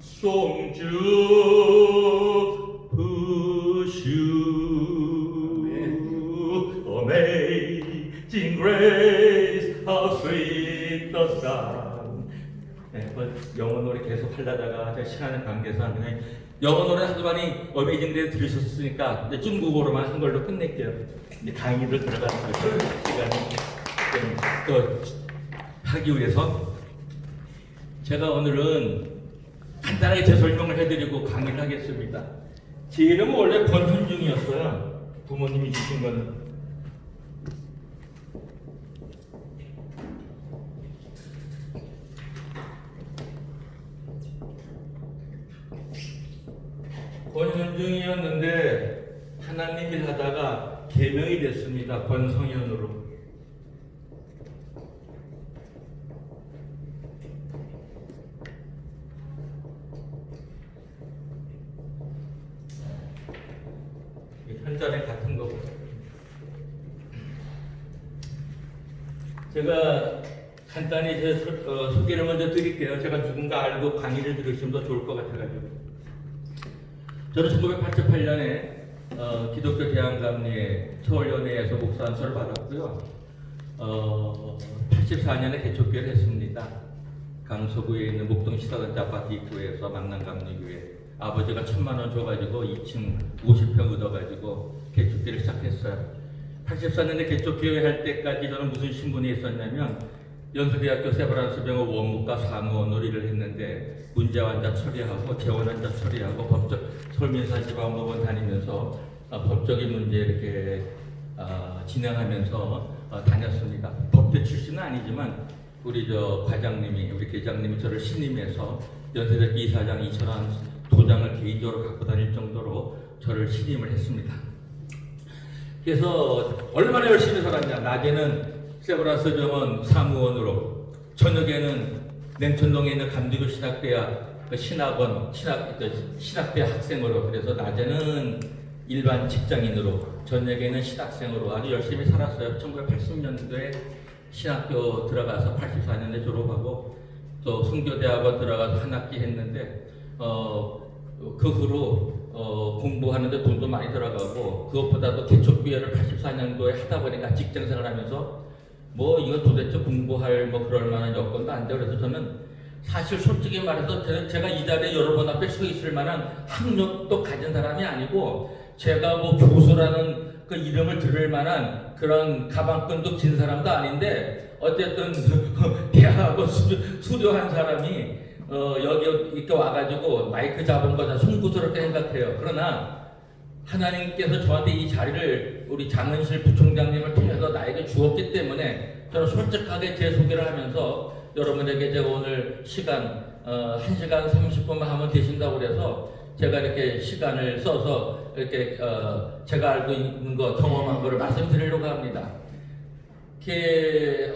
송주 pursue amazing grace how sweet the sound. 네, 영어 노래 계속 하려다가 제가 시간의 관계상 그냥 영어 노래 하도 많이 어메이징 그레이스 들으셨으니까 이제 중국어로만 한 걸로 끝낼게요. 이제 강의를 들어가는 시간이 또 하기 위해서 제가 오늘은 간단하게 제 설명을 해드리고 강의를 하겠습니다. 제 이름은 원래 권현중이었어요. 부모님이 주신 거는. 권현중이었는데 하나님 일 하다가 개명이 됐습니다. 권성현으로. 현장에 같은 거고. 제가 간단히 제 소개를 먼저 드릴게요. 제가 누군가 알고 강의를 들으시면 더 좋을 것 같아가지고. 저는 1988년에 기독교 대한감리회 서울연회에서 목사 안수를 받았고요. 84년에 개척교회를 했습니다. 강서구에 있는 목동 시사단지 아파트 입구에서 만남감리교회. 아버지가 1,000만 원 줘가지고 2층 50평 얻어가지고 개척교회를 시작했어요. 84년에 개척교회 할 때까지 저는 무슨 신분이 있었냐면 연수대학교 세브란스 병원 원무과 사무원으로 일을 했는데 문제 환자 처리하고 재원 환자 처리하고 법적 서울민사지방법원 다니면서 법적인 문제 이렇게 진행하면서 다녔습니다. 법대 출신은 아니지만 우리 과장님이 우리 계장님이 저를 신임해서 연세대학교 이사장 2,000원 도장을 개인적으로 갖고 다닐 정도로 저를 신임을 했습니다. 그래서 얼마나 열심히 살았냐. 낮에는 세브란스 병원 사무원으로, 저녁에는 냉천동에 있는 감리교 신학대학 신학원, 신학대 학생으로, 그래서 낮에는 일반 직장인으로, 저녁에는 신학생으로 아주 열심히 살았어요. 1980년도에 신학교 들어가서 84년에 졸업하고 또 성교대학원 들어가서 한 학기 했는데 그 후로 공부하는데 돈도 많이 들어가고 그것보다도 개척교회를 84년도에 하다 보니까 직장생활 하면서 뭐 이거 도대체 공부할 뭐 그럴 만한 여건도 안 돼. 그래서 저는 사실 솔직히 말해서 제가 이 자리에 여러분 앞에 서 있을 만한 학력도 가진 사람이 아니고 제가 뭐 교수라는 그 이름을 들을 만한 그런 가방끈도 긴 사람도 아닌데 어쨌든 대학원 수료한 사람이 여기 이렇게 와가지고 마이크 잡은 거 다 송구스럽게 생각해요. 그러나 하나님께서 저한테 이 자리를 우리 장은실 부총장님을 통해서 나에게 주었기 때문에 저는 솔직하게 제 소개를 하면서 여러분에게 제가 오늘 시간 1시간 30분만 하면 되신다고 그래서 제가 이렇게 시간을 써서 이렇게 제가 알고 있는 거 경험한 거를 말씀드리려고 합니다.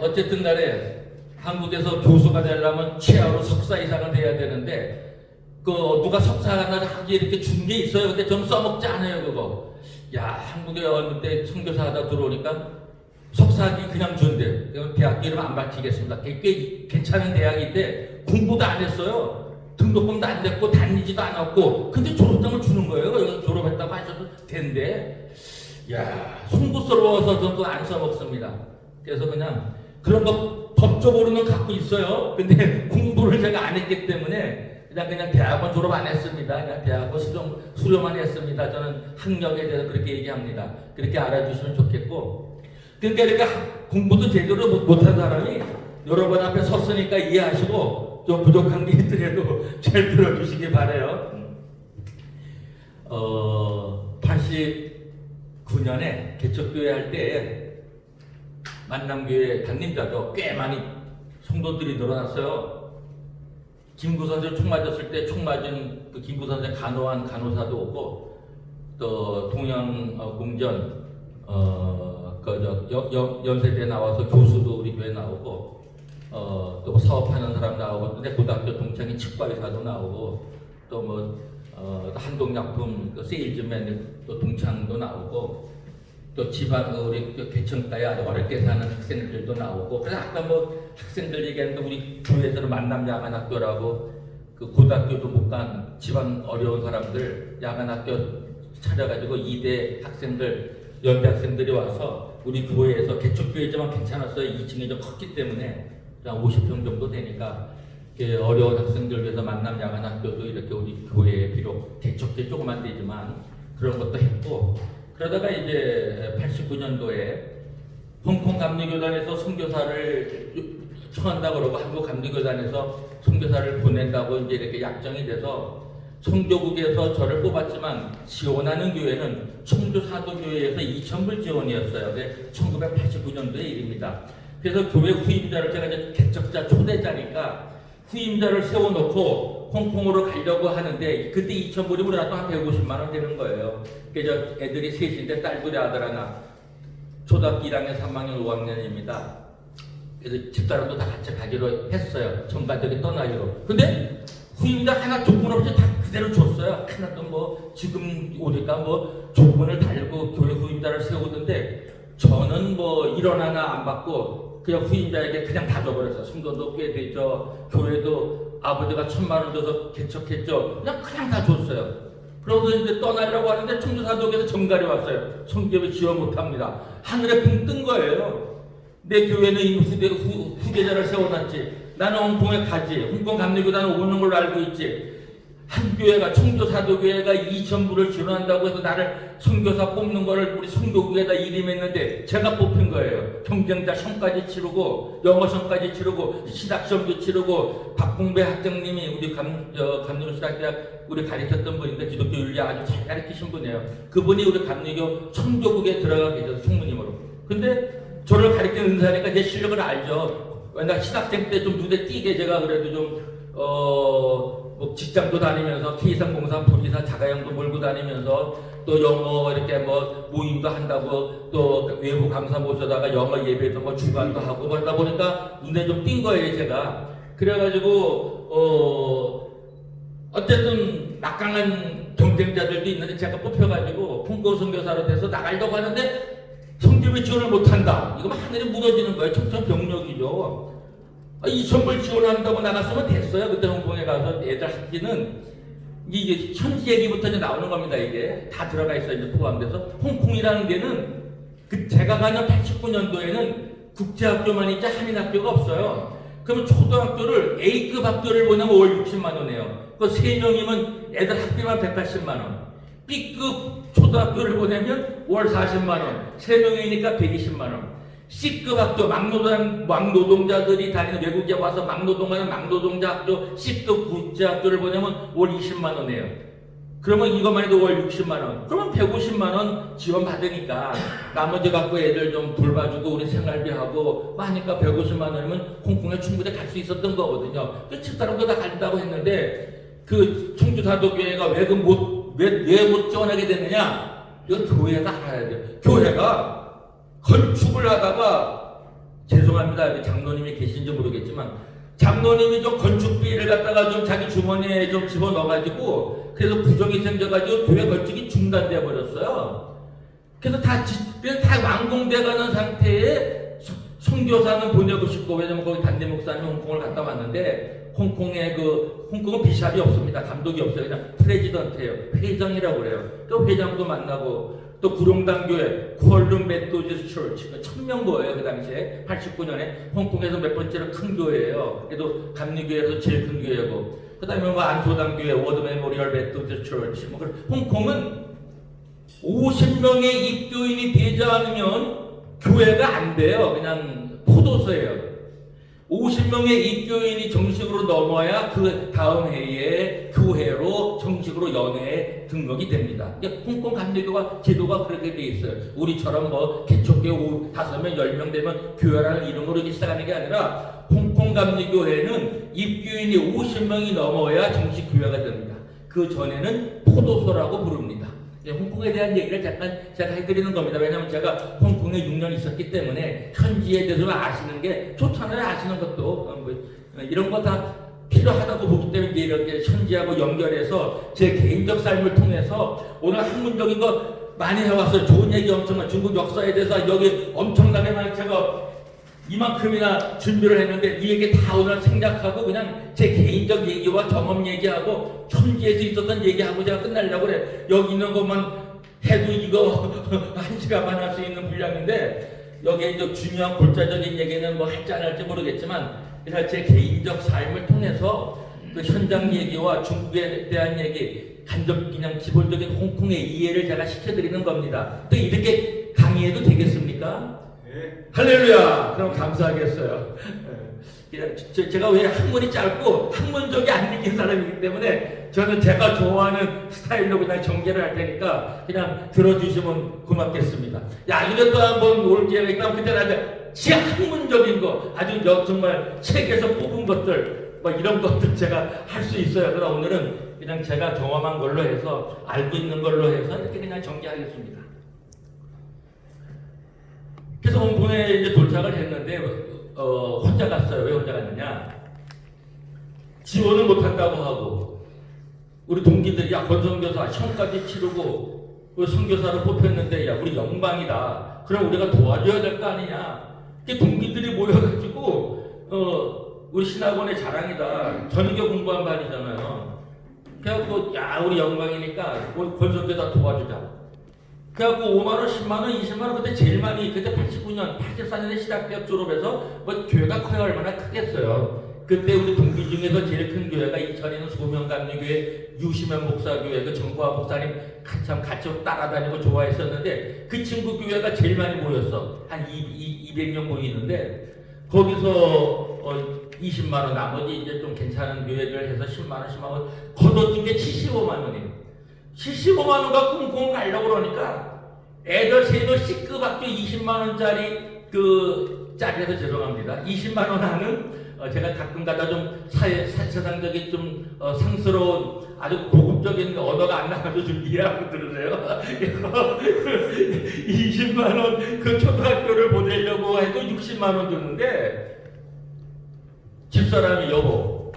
어쨌든 간에 한국에서 교수가 되려면 최하로 석사 이상은 돼야 되는데 누가 석사가 하기 이렇게 준 게 있어요. 근데 저는 써먹지 않아요 그거. 야, 한국에 어느 때 선교사 하다 들어오니까 석사학위 그냥 준대. 대학교 이름 안 밝히겠습니다. 꽤 괜찮은 대학인데 공부도 안 했어요. 등록금도 안 됐고 다니지도 않았고 근데 졸업장을 주는 거예요. 졸업했다고 하셔도 된대. 야, 송구스러워서 저도 안 써먹습니다. 그래서 그냥 그런 거 법적으로는 갖고 있어요. 근데 공부를 제가 안 했기 때문에 그냥 대학원 졸업 안 했습니다. 그냥 대학원 수료만 했습니다. 저는 학력에 대해서 그렇게 얘기합니다. 그렇게 알아주시면 좋겠고. 그러니까 공부도 제대로 못한 사람이 여러분 앞에 섰으니까 이해하시고 좀 부족한 게 있더라도 잘 들어주시기 바라요. 89년에 개척교회 할 때 만남교회 담임자도 꽤 많이 성도들이 늘어났어요. 김구 선생 총 맞았을 때 총 맞은 그 김구 선생 간호한 간호사도 오고 또 동양 공전 연세대 나와서 교수도 우리 교회 나오고 또 사업하는 사람 나오고 근데 고등학교 동창인 치과의사도 나오고 또 뭐 한동약품 세일즈맨 또 동창도 나오고 또 지방 우리 개천가에 아주 어렵게 사는 학생들도 나오고 그래서 아까 뭐 학생들 얘기하는데 우리 교회에서는 만남 야간 학교라고 그 고등학교도 못 간 집안 어려운 사람들 야간 학교 찾아가지고 이대 학생들 연대 학생들이 와서 우리 교회에서 개척교회지만 괜찮았어요. 2층이 좀 컸기 때문에 한 50평 정도 되니까 어려운 학생들 위해서 만남 야간 학교도 이렇게 우리 교회에 비록 개척교회 조그만 데지만 그런 것도 했고, 그러다가 이제 89년도에 홍콩 감리교단에서 선교사를 청한다고 그러고 한국 감리교단에서 선교사를 보낸다고 이제 이렇게 약정이 돼서 선교국에서 저를 뽑았지만 지원하는 교회는 청주사도교회에서 2,000불 지원이었어요. 1989년도의 일입니다. 그래서 교회 후임자를 제가 이제 개척자 초대자니까 후임자를 세워놓고 홍콩으로 가려고 하는데 그때 2,000불이 우리나라 한 150만 원 되는 거예요. 그래서 애들이 셋인데 딸 둘이 아들 하나, 초등학교 1학년, 3학년, 5학년입니다. 그래서 집사람도 다 같이 가기로 했어요. 전가족이 떠나기로. 근데 후임자 하나 조건 없이 다 그대로 줬어요. 하나도 뭐 지금 오니까 뭐 조건을 달고 교회 후임자를 세우던데 저는 뭐 1원 하나 안 받고 그냥 후임자에게 그냥 다 줘버렸어요. 성도도 꽤 되죠. 교회도 아버지가 1,000만 원 줘서 개척했죠. 그냥 다 줬어요. 그러고 이제 떠나려고 하는데 청주사도에서 정갈이 왔어요. 성교회 지원 못합니다. 하늘에 붕 뜬 거예요. 내 교회는 이 후계자를 세워놨지. 나는 홍콩에 가지. 홍콩 감리교단은 오는 걸로 알고 있지. 한 교회가 청주사도교회가 2,000불을 지원한다고 해서 나를 선교사 뽑는 거를 우리 선교국에다 이름했는데 제가 뽑힌 거예요. 경쟁자 시험까지 치르고 영어 시험까지 치르고 신학시험도 치르고 박봉배 학장님이 우리 감리교신학대학 우리 가르쳤던 분인데 기독교 윤리 아주 잘 가르치신 분이에요. 그분이 우리 감리교 청교국에 들어가 계셔서 총무님으로. 근데 저를 가르치는 은사니까 제 실력을 알죠. 왜냐 신학생 때 좀 눈에 띄게 제가 그래도 좀 뭐 직장도 다니면서 K상공사, 불이사, 자가용도 몰고 다니면서 또 영어 이렇게 뭐 모임도 한다고 또 외부 강사 모셔다가 영어 예배도 뭐 주관도 하고 그러다 보니까 눈에 좀 띈 거예요 제가. 그래가지고 어쨌든 막강한 경쟁자들도 있는데 제가 뽑혀가지고 홍콩 선교사로 돼서 나가려고 하는데 성교회 지원을 못한다. 이거 하늘이 무너지는 거예요. 청천벽력이죠. 2,000불 지원한다고 나갔으면 됐어요. 그때 홍콩에 가서 애들 학기는 이게 현지 얘기부터 이제 나오는 겁니다. 이게 다 들어가 있어요. 이제 포함돼서 홍콩이라는 데는 그 제가 가는 89년도에는 국제학교만 있지 한인학교가 없어요. 그러면 초등학교를 A급 학교를 보내면 월 60만 원이에요. 그 3명이면 애들 학비만 180만 원. B급 초등학교를 보내면 월 40만 원. 3명이니까 120만 원. C급 학교, 막노동자들이 다니는 외국에 와서 막노동하는 막노동자 학교, C급 국제학교를 보내면 월 20만 원이에요. 그러면 이것만 해도 월 60만 원. 그러면 150만 원 지원 받으니까 나머지 갖고 애들 좀 돌봐주고 우리 생활비하고 하니까 150만 원이면 홍콩에 충분히 갈 수 있었던 거거든요. 그 집사람도 다 간다고 했는데 그 청주사도교회가 왜 못 지원하게 됐느냐? 이건 교회가 알아야 돼요. 교회가 건축을 하다가 죄송합니다. 장로님이 계신지 모르겠지만 장로님이 좀 건축비를 갖다가 좀 자기 주머니에 좀 집어넣어가지고 그래서 부정이 생겨가지고 교회 건축이 중단돼 버렸어요. 그래서 다 완공돼가는 상태에 선교사는 보내고 싶고 왜냐면 거기 단대 목사님 홍콩을 갔다 왔는데 홍콩은 비샵이 없습니다. 감독이 없어요. 그냥 프레지던트예요. 회장이라고 그래요. 또 회장도 만나고 또 구룡당교회 쿠얼룸 메토디스트 처치 1,000명 모여요. 그 당시에 89년에 홍콩에서 몇 번째로 큰 교회예요. 그래도 감리교회에서 제일 큰 교회고 그 다음에 뭐 안소당교회 워드 메모리얼 메토디스트 처치 뭐 홍콩은 50명의 입교인이 되지 않으면 교회가 안 돼요. 그냥 포도서예요. 50명의 입교인이 정식으로 넘어야 그 다음 해에 교회로 정식으로 연회에 등록이 됩니다. 홍콩 감리교가 제도가 그렇게 돼 있어요. 우리처럼 뭐 개척교회 5명, 10명 되면 교회라는 이름으로 이렇게 시작하는 게 아니라 홍콩 감리교회는 입교인이 50명이 넘어야 정식 교회가 됩니다. 그 전에는 포도소라고 부릅니다. 홍콩에 대한 얘기를 잠깐 제가 해드리는 겁니다. 왜냐하면 제가 홍콩에 6년 있었기 때문에 현지에 대해서 아시는 게 좋잖아요. 아시는 것도 이런 거 다 필요하다고 보기 때문에 이렇게 현지하고 연결해서 제 개인적 삶을 통해서 오늘 학문적인 거 많이 해왔어요. 좋은 얘기 엄청난 중국 역사에 대해서 여기 엄청나게 많이 제가 이만큼이나 준비를 했는데 이 얘기 다 오늘 생략하고 그냥 제 개인적 얘기와 경험 얘기하고 천지에서 있었던 얘기하고 제가 끝내려고 그래. 여기 있는 것만 해도 이거 한 시간만 할 수 있는 분량인데 여기에 이제 중요한 골자적인 얘기는 뭐 할지 안 할지 모르겠지만 그냥 제 개인적 삶을 통해서 그 현장 얘기와 중국에 대한 얘기 그냥 기본적인 홍콩의 이해를 제가 시켜드리는 겁니다. 또 이렇게 강의해도 되겠습니까? 네. 할렐루야! 그럼 감사하겠어요. 제가 왜 학문이 짧고 학문적이 안 느낀 사람이기 때문에 저는 제가 좋아하는 스타일로 그냥 전개를 할 테니까 그냥 들어주시면 고맙겠습니다. 야, 이것도 한번 올 기회가 있다면 그때 나한테 진짜 학문적인 거 아주 정말 책에서 뽑은 것들 뭐 이런 것들 제가 할 수 있어요. 그러나 오늘은 그냥 제가 경험한 걸로 해서 알고 있는 걸로 해서 이렇게 그냥 전개하겠습니다. 그래서 홍콩에 이제 도착을 했는데 혼자 갔어요. 왜 혼자 갔느냐? 지원을 못한다고 하고 우리 동기들이 야 권선교사 시험까지 치르고 우리 선교사를 뽑혔는데 야 우리 영광이다. 그럼 우리가 도와줘야 될 거 아니냐? 동기들이 모여가지고 우리 신학원의 자랑이다. 저녁에 공부한 반이잖아요. 그래갖고 야 우리 영광이니까 우리 권선교사 도와주자. 그래갖고 5만원, 10만원, 20만원 그때 제일 많이 그때 89년, 84년에 신학대학 졸업해서 뭐 교회가 커야 얼마나 크겠어요. 그때 우리 동기 중에서 제일 큰 교회가 이천에는 소명감리교회 유시면 목사교회 그 정보화 목사님 한참 같이 따라다니고 좋아했었는데 그 친구 교회가 제일 많이 모였어. 한 200명 모이는데 거기서 20만원 나머지 이제 좀 괜찮은 교회들 해서 10만원, 10만원 걷어준 게 75만원이에요. 75만원 갖고 홍콩 가려고 그러니까 애들 세도 C급 학교 20만원짜리 그 짜리에서 죄송합니다. 20만원 하는 제가 가끔 가다 좀 세상적인 좀 상스러운 아주 고급적인 언어가 안 나가도 좀 이해하고 들으세요. 20만원 그 초등학교를 보내려고 해도 60만원 줬는데 집사람이 여보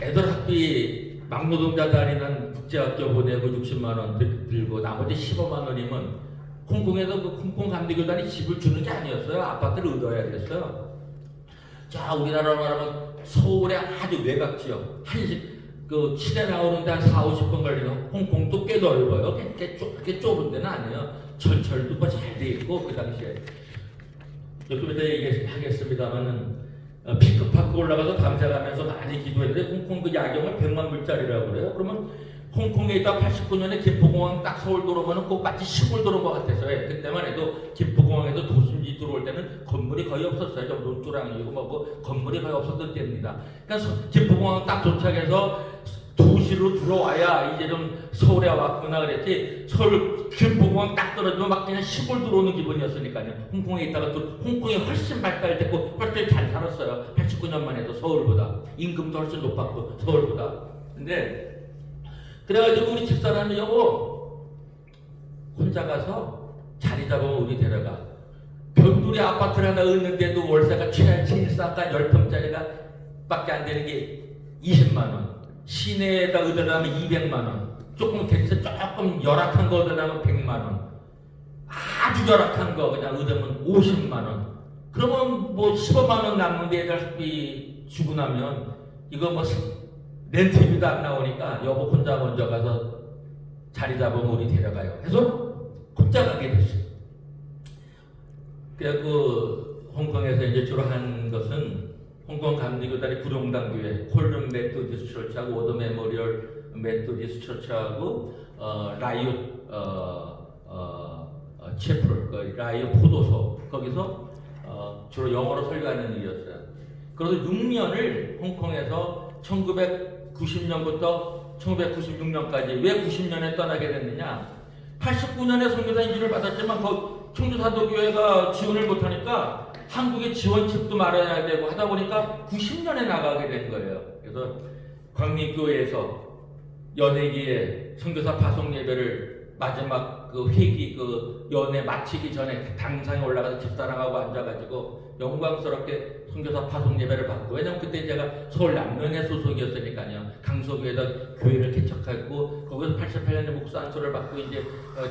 애들 학비 막노동자 다니는 국제학교 보내고 60만원 들고 나머지 15만원이면 홍콩에서 그 홍콩 감리교단이 집을 주는 게 아니었어요. 아파트를 얻어야 됐어요. 자, 우리나라로 말하면 서울의 아주 외곽 지역 그 시내 나오는데 한 4-50분 걸리는 홍콩도 꽤 넓어요. 꽤 좁은 데는 아니에요. 전철도 뭐 잘 돼 있고 그 당시에 조금 이따 얘기하겠습니다만은 피크파크 올라가서 밤새가면서 많이 기도했는데 홍콩 그 야경을 100만 불짜리라고 그래요. 그러면 홍콩에 있다 89년에 김포공항 딱 서울 들어오면 꼭 마치 시골 들어온 것 같았어요. 그때만 해도 김포공항에서 도심지 들어올 때는 건물이 거의 없었어요. 좀 논두랑이고 뭐 건물이 거의 없었던 때입니다. 그러니까 김포공항 딱 도착해서 도시로 들어와야 이제 좀 서울에 왔구나 그랬지. 서울 김포공항 딱 떨어지면 막 그냥 시골 들어오는 기분이었으니까요. 홍콩에 있다가 또 홍콩이 훨씬 발달됐고 훨씬 잘 살았어요. 89년만 해도 서울보다 임금도 훨씬 높았고 서울보다. 근데 그래가지고 우리 집사람이 여보 혼자 가서 자리 잡으면 우리 데려가. 변두리 아파트를 하나 얻는데도 월세가 최일상가 10평짜리가 밖에 안 되는 게 20만원. 시내에다 얻으려면 200만원. 조금 열악한 거 얻으려면 100만원. 아주 열악한 거 그냥 얻으면 50만원. 그러면 뭐 15만원 남는데 애들 학비 주고 나면 이거 뭐 렌트비도 안 나오니까 여보 혼자 먼저 가서 자리 잡으면 우리 데려가요. 해서 혼자 가게 됐어요. 그래갖고 홍콩에서 이제 주로 한 것은 홍콩 감리교단의 구룡당 교회, 콜룸 메토디스트 처치하고 오더 메모리얼 메토디스트 처치하고 라이엇 채플, 라이엇 포도소 거기서 주로 영어로 설교하는 일이었어요. 그래서 6년을 홍콩에서 1990년부터 1996년까지 왜 90년에 떠나게 됐느냐? 89년에 선교사 인지를 받았지만 청주사도교회가 지원을 못하니까 한국의 지원책도 마련해야 되고 하다 보니까 90년에 나가게 된 거예요. 그래서 광림교회에서 연회기에 선교사 파송 예배를 마지막 그 회기 그 연회 마치기 전에 당상에 올라가서 집사람하고 앉아가지고 영광스럽게 선교사 파송 예배를 받고, 왜냐면 그때 제가 서울 남면회 소속이었으니까요. 강서구에다 교회를 개척했고 거기서 88년에 목사 안수를 받고 이제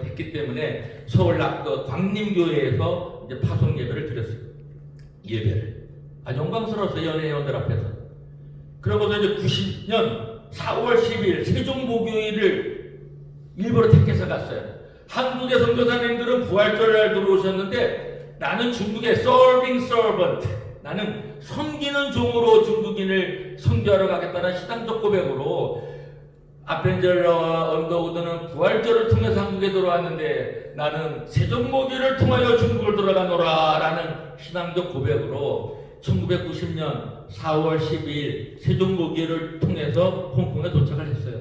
됐기 때문에 서울 광림교회에서 이제 파송 예배를 드렸어요. 예배를. 아주 영광스러웠어요, 연예인들 앞에서. 그러고서 이제 90년 4월 10일 세종목요일을 일부러 택해서 갔어요. 한국의 선교사님들은 부활절날 들어오셨는데 나는 중국의 serving servant, 나는 섬기는 종으로 중국인을 선교하러 가겠다는 신앙적 고백으로 아펜젤러와 언더우드는 부활절을 통해서 한국에 들어왔는데 나는 세종목요일을 통하여 중국을 들어가노라 라는 신앙적 고백으로 1990년 4월 12일 세종목요일을 통해서 홍콩에 도착을 했어요.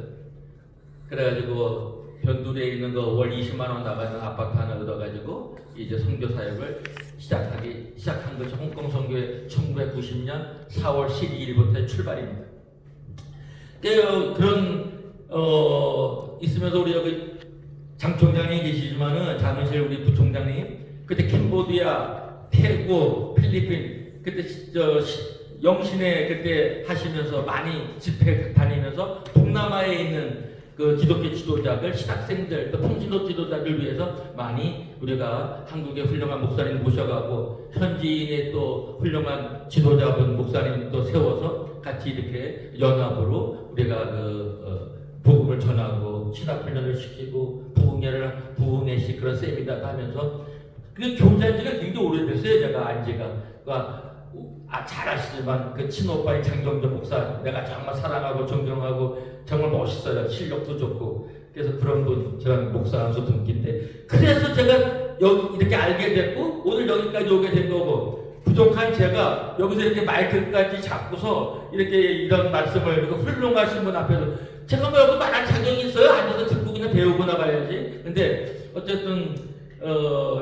그래가지고 변두리에 있는 거 월 20만 원 나가는 아파트 하나 얻어가지고 이제 선교 사역을 시작한 것이 홍콩 선교의 1990년 4월 12일부터의 출발입니다. 그런 있으면서 우리 여기 장 총장이 계시지만은 장은실 우리 부총장님 그때 캄보디아, 태국, 필리핀 그때 영신에 그때 하시면서 많이 집회 다니면서 동남아에 있는 그 기독교 지도자들, 신학생들, 또 통신도 지도자들 위해서 많이 우리가 한국의 훌륭한 목사님 모셔가고 현지인의 또 훌륭한 지도자분 목사님 또 세워서 같이 이렇게 연합으로 우리가 복음을 전하고 신학훈련을 시키고 부흥회식 그런 세미나도 하면서 그 교제한 지가 굉장히 오래됐어요. 제가 안지가. 그러니까 잘 아시지만 그 친오빠의 장경전 목사 내가 정말 사랑하고 존경하고 정말 멋있어요. 실력도 좋고. 그래서 그런 분 제가 목사 한수 동기인데 그래서 제가 여기 이렇게 알게 됐고 오늘 여기까지 오게 된 거고 부족한 제가 여기서 이렇게 마이크까지 잡고서 이렇게 이런 말씀을 이렇게 훌륭하신 분 앞에서 제가 뭐 여기 말할 자격이 있어요? 앉아서 듣고 그냥 배우고 나가야지. 근데 어쨌든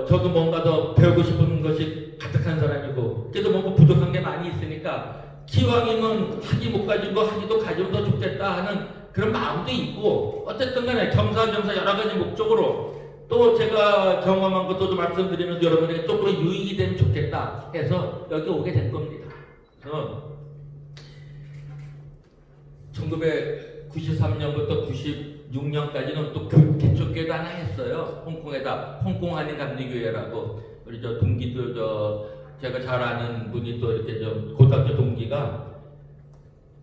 저도 뭔가 더 배우고 싶은 것이 가득한 사람이고 그래도 뭔가 부족한 게 많이 있으니까 기왕이면 하기 못 가지고 하기도 가지면 더 좋겠다 하는 그런 마음도 있고 어쨌든 간에 겸사겸사 여러 가지 목적으로 또 제가 경험한 것도 좀 말씀드리면서 여러분에게 조금 유익이 되면 좋겠다 해서 여기 오게 된 겁니다. 그래서 1993년부터 96년까지는 또 개척교회도 하나 했어요. 홍콩에다 홍콩 한인 감리교회라고 우리 저 동기들 제가 잘 아는 분이 또 이렇게 고등학교 동기가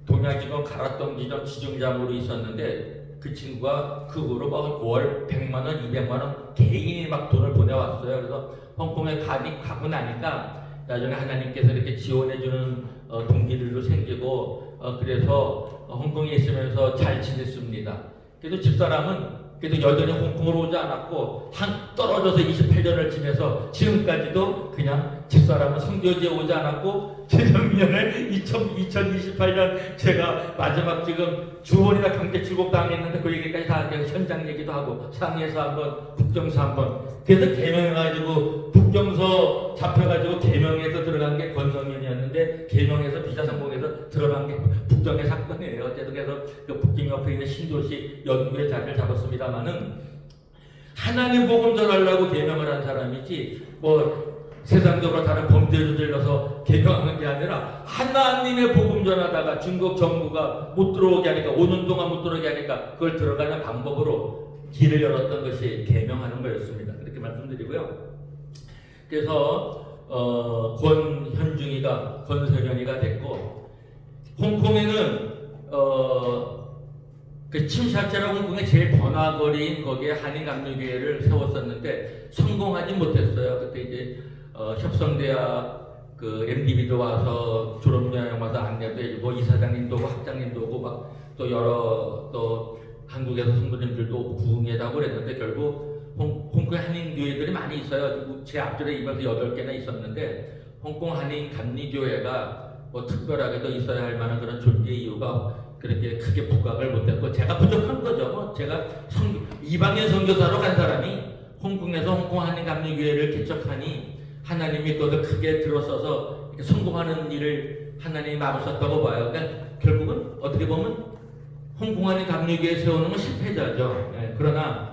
동양지검 가락동지점 지점장으로 있었는데 그 친구가 그 후로 막 월 100만 원, 200만 원 개인이 막 돈을 보내왔어요. 그래서 홍콩에 가고 나니까 나중에 하나님께서 이렇게 지원해주는 동기들도 생기고 그래서 홍콩에 있으면서 잘 지냈습니다. 그래도 집사람은 그래도 여전히 홍콩으로 오지 않았고 떨어져서 28년을 지내서 지금까지도 그냥 집사람은 선교지에 오지 않았고 재작년에 2028년 제가 마지막 지금 주원이나 강제 출국 당했는데 그 얘기까지 다 현장 얘기도 하고 상해에서 한번 국정서 한번 그래서 개명해가지고 국정서 잡혀가지고 개명해서 들어간 게 권성현이었는데 개명해서 비자 성공해서 들어간 게 북정의 사건이에요. 어쨌든 그래서 그 북경 옆에 있는 신도시 연구에 자리를 잡았습니다만은 하나님 복음 전하려고 개명을 한 사람이지 뭐 세상적으로 다른 범죄를 저질러서 개명하는 게 아니라 하나님의 복음 전하다가 중국 정부가 못 들어오게 하니까 5년 동안 못 들어오게 하니까 그걸 들어가는 방법으로 길을 열었던 것이 개명하는 거였습니다. 그렇게 말씀드리고요. 그래서 권세련이가 됐고 홍콩에는 그 침샤체라고 홍콩의 제일 번화거리인 거기에 한인 감리교회를 세웠었는데 성공하지 못했어요. 그때 이제 협성대학 그 MDB도 와서 졸업여행 와서 안내도 해주고 이사장님도 오고 학장님도 오고 막 또 여러 또 한국에서 성도님들도 오고 부흥회라고 그랬는데 결국 홍콩 한인 교회들이 많이 있어요. 제 앞줄에 이번에 8개나 있었는데 홍콩 한인 감리교회가 뭐 특별하게도 있어야 할 만한 그런 존재 이유가 그렇게 크게 부각을 못했고 제가 부족한 거죠. 뭐 제가 이방인 선교사로 간 사람이 홍콩에서 홍콩 한인 감리교회를 개척하니 하나님이 또 더 크게 들어서서 성공하는 일을 하나님이 막으셨다고 봐요. 그러니까 결국은 어떻게 보면 홍콩 한인 감리교회 세우는 건 실패자죠. 예, 그러나